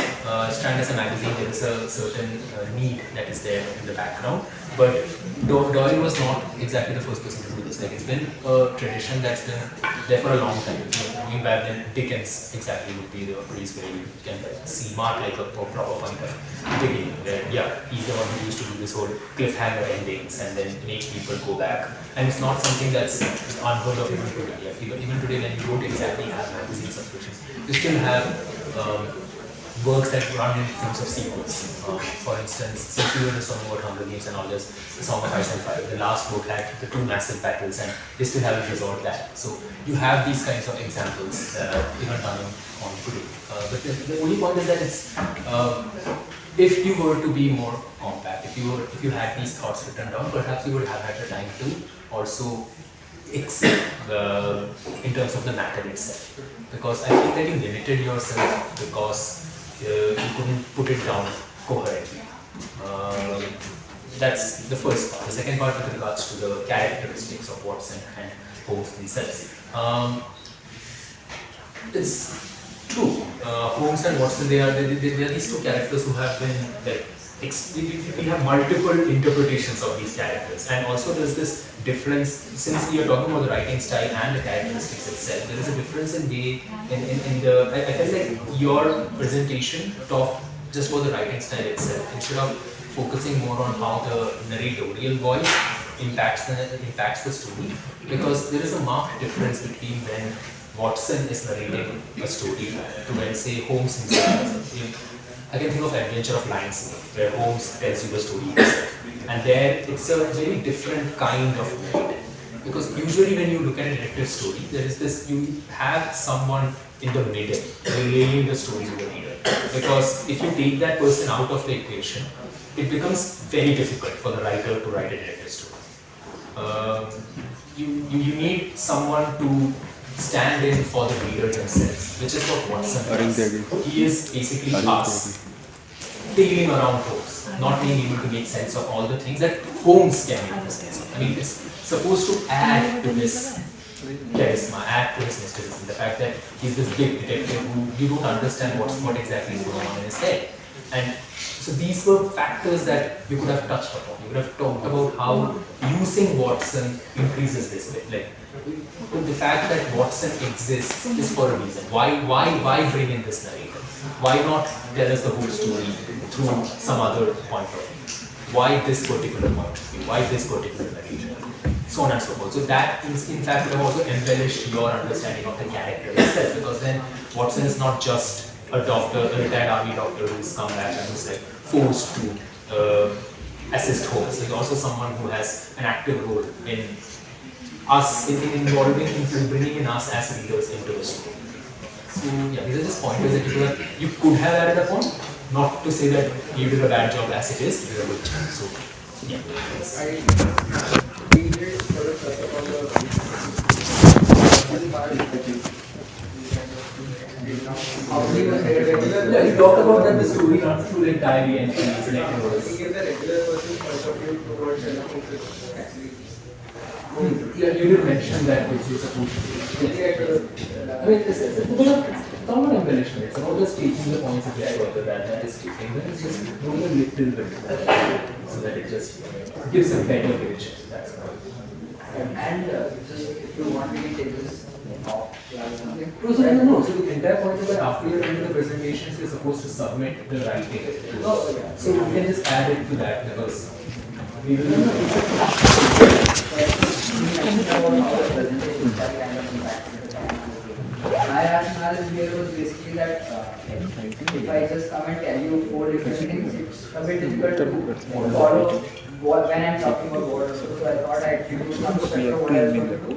Strand as a magazine, there is a certain need that is there in the background, but Doyle was not exactly the first person to do this. Like, it's been a tradition that's been there for a long time. Going back then, Dickens exactly would be the place where you can see Mark like a proper point of beginning, where he's the one who used to do this whole cliffhanger endings and then make people go back. And it's not something that's unheard of even today. Even today, when you don't exactly have magazine subscriptions, you still have works that run in terms of sequels. For instance, since we were just talking about Hunger Games and all this, the Song of Ice and Fire, the last book had the 2 massive battles and they still haven't resolved that. So you have these kinds of examples even running on today. But the only point is that it's, if you were to be more compact, if you had these thoughts written down, perhaps you would have had the time to also excel in terms of the matter itself. Because I feel that you limited yourself because you couldn't put it down coherently. That's the first part. The second part with regards to the characteristics of Watson and Holmes themselves. It's true. Holmes and Watson, they are these two characters who have been like, we have multiple interpretations of these characters, and also there's this difference. Since we are talking about the writing style and the characteristics itself, there is a difference in the I felt like your presentation talked just about the writing style itself instead of focusing more on how the narratorial voice impacts the story, because there is a marked difference between when Watson is narrating a story to when, say, Holmes himself does. I can think of Adventure of Lions, where Holmes tells you the story himself. And there, it's a very different kind of narrative. Because usually when you look at a detective story, there is this, you have someone in the middle relaying the story to the reader. Because if you take that person out of the equation, it becomes very difficult for the writer to write a detective story. You need someone to stand in for the reader themselves, which is what Watson does. He is basically us, tailing around Holmes, not being able to make sense of all the things that Holmes can make sense of. I mean, it's supposed to add to this charisma, add to his mysticism, the fact that he's this big detective who you don't understand what exactly is going on in his head. And so these were factors that you could have touched upon. You could have talked about how using Watson increases this bit. Like, the fact that Watson exists is for a reason. Why bring in this narrator? Why not tell us the whole story through some other point of view? Why this particular point of view? Why this particular narrator? So on and so forth. So that is, in fact, would have also embellished your understanding of the character itself, because then Watson is not just a doctor, a retired army doctor who's come back and who's like forced to assist Holmes. He's also someone who has an active role in us, in involving, in bringing in us as readers into the story. So yeah, these are just pointers that you could have added upon. Not to say that you did a bad job as it is, you did a good job. So yeah. Yeah, you talk about that the story runs through like diary entries, letters. Yeah, you did mention that which is supposed to be. I mean, it's not an embellishment, it's about just taking the points of the author that is taking, then it's just doing a little bit so that it just gives a better picture. That's all. And just if you want me to take this off, No. So the entire point is that after you're doing the presentations, you're supposed to submit the writing. So we can just add it to that because we will My rationale here was basically that if I just come and tell you 4 different things, it's a bit difficult to follow when I'm talking about what. So I thought I'd give you some structure of what I was going to do,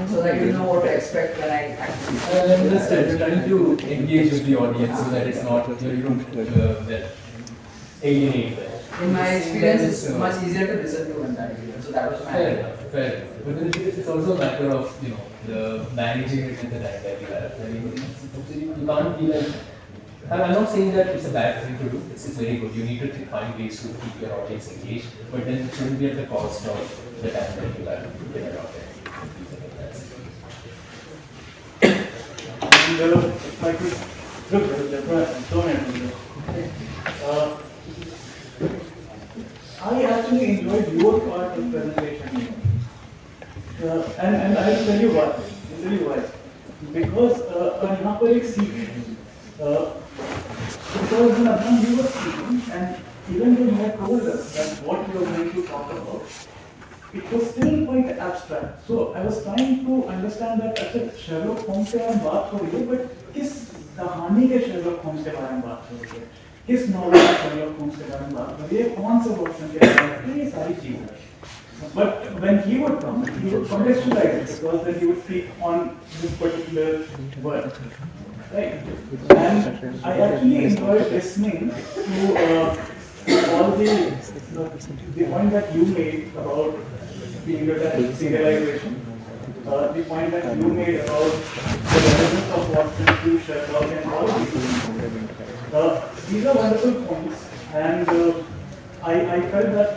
so that you know what to expect when I actually. I'm just trying to engage with the audience so that it's not you don't alienate them. in my experience, it's much easier to listen to when that is given. So that was my Fair idea. enough, fair enough. But then it's also a matter of, the managing it with the time that you have. I mean, you can't be like, I'm not saying that it's a bad thing to do, it's very good. You need to find ways to keep your audience engaged, but then it shouldn't be at the cost of the time that you have to get it out there. And if I could look at Deborah and Tony, I actually enjoyed your part of presentation. And I'll tell you why. Because यहाँ पर एक सीख है. Because when Adnan you were speaking, and even though you had told us that what you were going to talk about, it was still quite abstract. So I was trying to understand that अच्छा Sherlock Holmes के बारे में बात हो रही है, but किस कहानी के Sherlock Holmes के बारे में बात हो रही है, किस नॉवल के Sherlock Holmes के बारे में बात हो रही है, कौन से वर्जन के बारे में बात हो रही है, ये सारी चीजें. But when he would come, he would contextualize it because then he would speak on this particular word. Right. And I actually enjoyed listening to all the point that you made about periodized serialization, the point that you made about the relevance of Watson to Sherlock and all these. These are wonderful points, and I felt that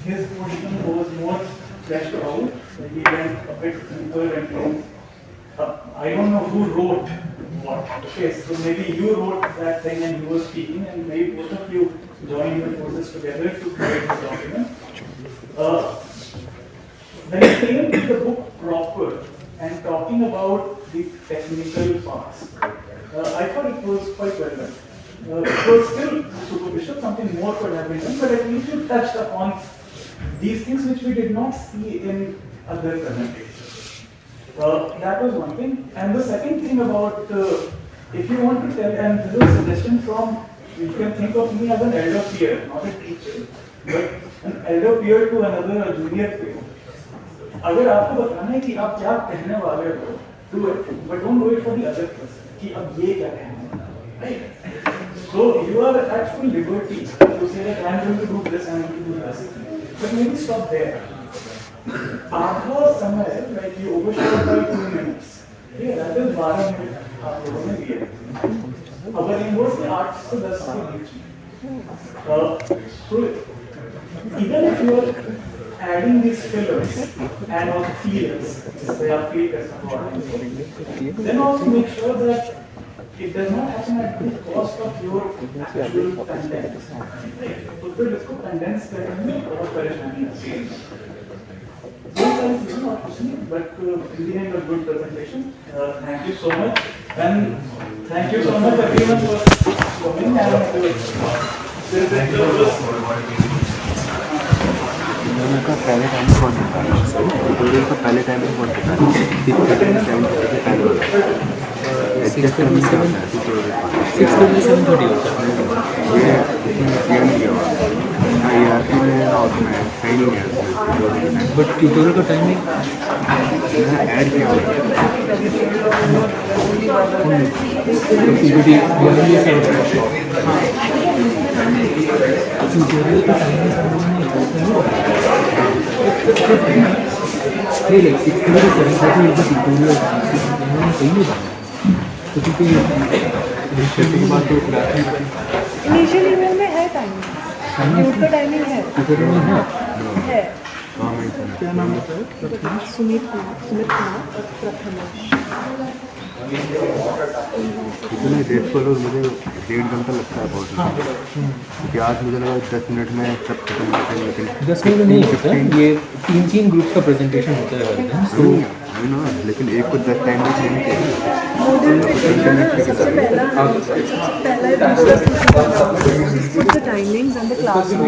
his portion was more fleshed out. He went a bit deeper into. I don't know who wrote what. Okay, so maybe you wrote that thing and you were speaking, and maybe both of you joined your forces together to create the document. When you came to the book proper and talking about the technical parts, I thought it was quite well done. It was still superficial, something more could have been done, but at least you touched upon these things which we did not see in other presentations. That was one thing. And the second thing about, if you want to tell, and this is a suggestion from, you can think of me as an elder peer, not a teacher, but an elder peer to another junior peer. अगर आपको बताना है कि आप क्या कहने वाले हो, do it, but don't do it for the other person. कि अब ये क्या कहना है, right? So you are at full liberty to say that I am going to do this, I am going to do this, but maybe stop there. आधा समय, like you overshot by 2 minutes. Yeah, that is 12 minutes आप लोगों ने दिए. अगर inverse में 8 से 10 के बीच में. So even if you are adding these fillers and also feelers, then also make sure that it does not happen at the cost of your actual content. तो फिर इसको condense करने में बहुत परेशानी आती है. These are things not listening, but in the end a good presentation. Thank you so much, and thank you so much everyone for coming. And मैंने कहा पहले टाइम में कौन दिखा रहा है, ट्यूटोरियल का पहले टाइम में कौन दिखा रहा है, 6:37 से पहले वाला 6:30 होता है. ये इसमें नहीं किया हुआ ERP में ना उसमें सही नहीं है. बट ट्यूटोरियल का टाइमिंग मैंने ऐड किया हुआ ट्यूटोरियल का टाइमिंग नहीं, like 6:30 to 7:30 is the tutorial time. उन्होंने सही नहीं बताया. तो क्योंकि इनिशियल के बाद तो इनिशियल ईमेल में है टाइमिंग, ड्यूट का टाइमिंग है. ट्यूटोरियल में है. क्या नाम है? सुमित कुमार प्रथमेश. इतने रेटफुल और मुझे 1.5 घंटा लगता है बहुत, क्योंकि आज मुझे लगा 10 मिनट में सब खत्म करते हैं, लेकिन 10 मिनट में नहीं होता. ये 3 ग्रुप का प्रेजेंटेशन होता है हर दिन. तो लेकिन एक को 10 टाइम में नहीं चाहिए. सबसे पहला the timings and the classroom.